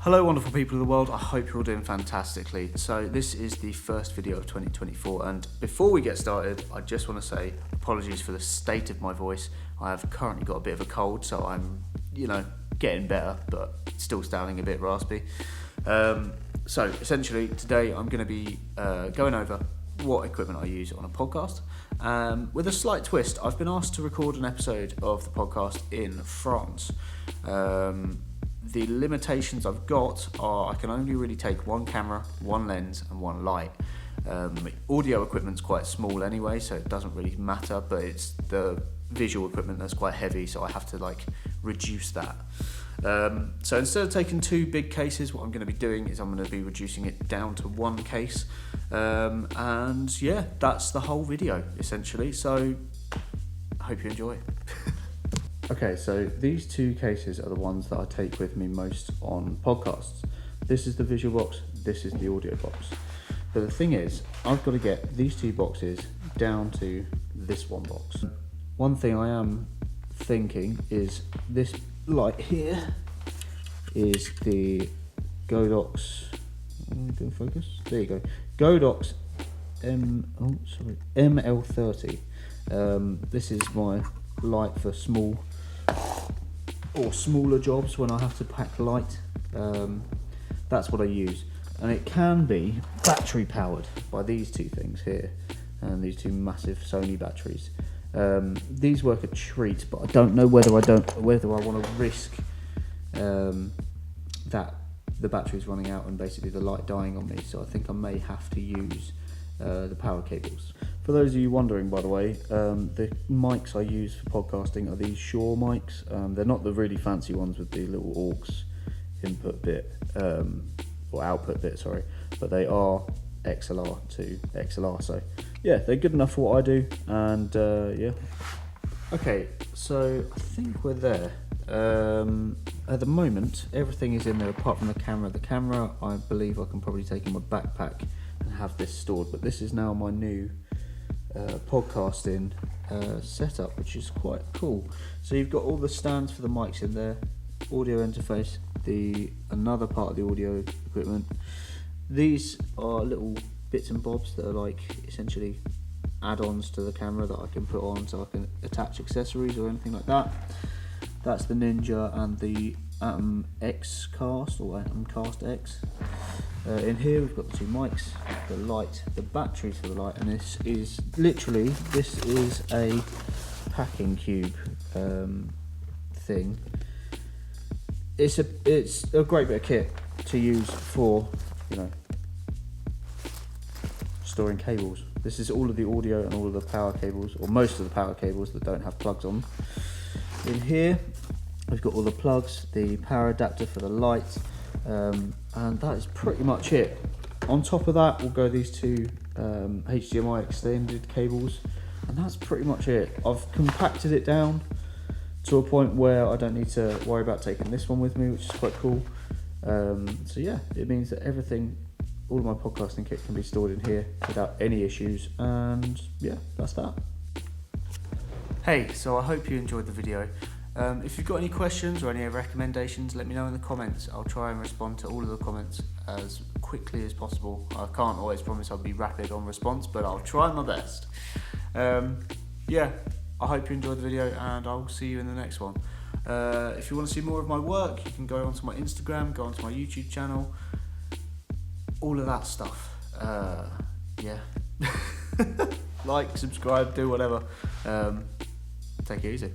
Hello wonderful people of the world, I hope you're all doing fantastically. So this is the first video of 2024, and before we get started I just want to say apologies for the state of my voice. I have currently got a bit of a cold, so I'm getting better but still sounding a bit raspy. So essentially today I'm going to be going over what equipment I use on a podcast. With a slight twist, I've been asked to record an episode of the podcast in France. The limitations I've got are I can only really take one camera, one lens and one light. Audio equipment's quite small anyway, so it doesn't really matter, but it's the visual equipment that's quite heavy, so I have to reduce that. So instead of taking two big cases, what I'm going to be doing is I'm going to be reducing it down to one case. And yeah, that's the whole video essentially, so I hope you enjoy. Okay, so these two cases are the ones that I take with me most on podcasts. This is the visual box, this is the audio box. But the thing is, I've got to get these two boxes down to this one box. One thing I am thinking is this light here is the Godox, go focus, there you go, Godox ML30. This is my light for small or smaller jobs when I have to pack light. That's what I use, and it can be battery powered by these two things here, and these two massive Sony batteries. These work a treat, but I don't know whether I want to risk that the battery's running out and basically the light dying on me. So I think I may have to use the power cables. For those of you wondering, by the way, the mics I use for podcasting are these SHURE mics. They're not the really fancy ones with the little aux input bit, or output bit, sorry, but they are XLR to XLR, so yeah, they're good enough for what I do, and yeah. Okay, so I think we're there. At the moment, everything is in there apart from the camera. The camera, I believe I can probably take in my backpack and have this stored, but this is now my new podcasting setup, which is quite cool. So you've got all the stands for the mics in there, audio interface, another part of the audio equipment. These are little bits and bobs that are essentially add-ons to the camera that I can put on, so I can attach accessories or anything like that. That's the Ninja and the AtomX cast, or AtomCast X. In here we've got the two mics, the light, the batteries for the light, and this is a packing cube thing. It's a great bit of kit to use for storing cables. This is all of the audio and all of the power cables, or most of the power cables that don't have plugs on. In here we've got all the plugs, the power adapter for the light, and that is pretty much it. On top of that will go these two HDMI extended cables, and that's pretty much it. I've compacted it down to a point where I don't need to worry about taking this one with me, which is quite cool. So yeah, it means that all of my podcasting kit can be stored in here without any issues, and yeah, that's that. Hey, so I hope you enjoyed the video. If you've got any questions or any recommendations, let me know in the comments. I'll try and respond to all of the comments as quickly as possible. I can't always promise I'll be rapid on response, but I'll try my best. Yeah, I hope you enjoyed the video, and I'll see you in the next one. If you want to see more of my work, you can go onto my Instagram, go onto my YouTube channel, all of that stuff. Yeah. Like, subscribe, do whatever. Take it easy.